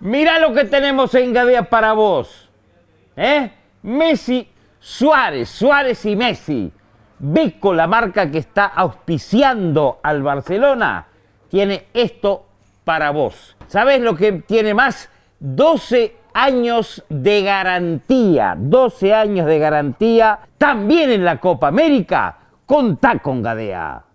Mirá lo que tenemos en Gadea para vos. Messi, Suárez y Messi. Beko, la marca que está auspiciando al Barcelona, tiene esto para vos. ¿Sabés lo que tiene más? 12 años de garantía. 12 años de garantía. También en la Copa América. Contá con Gadea.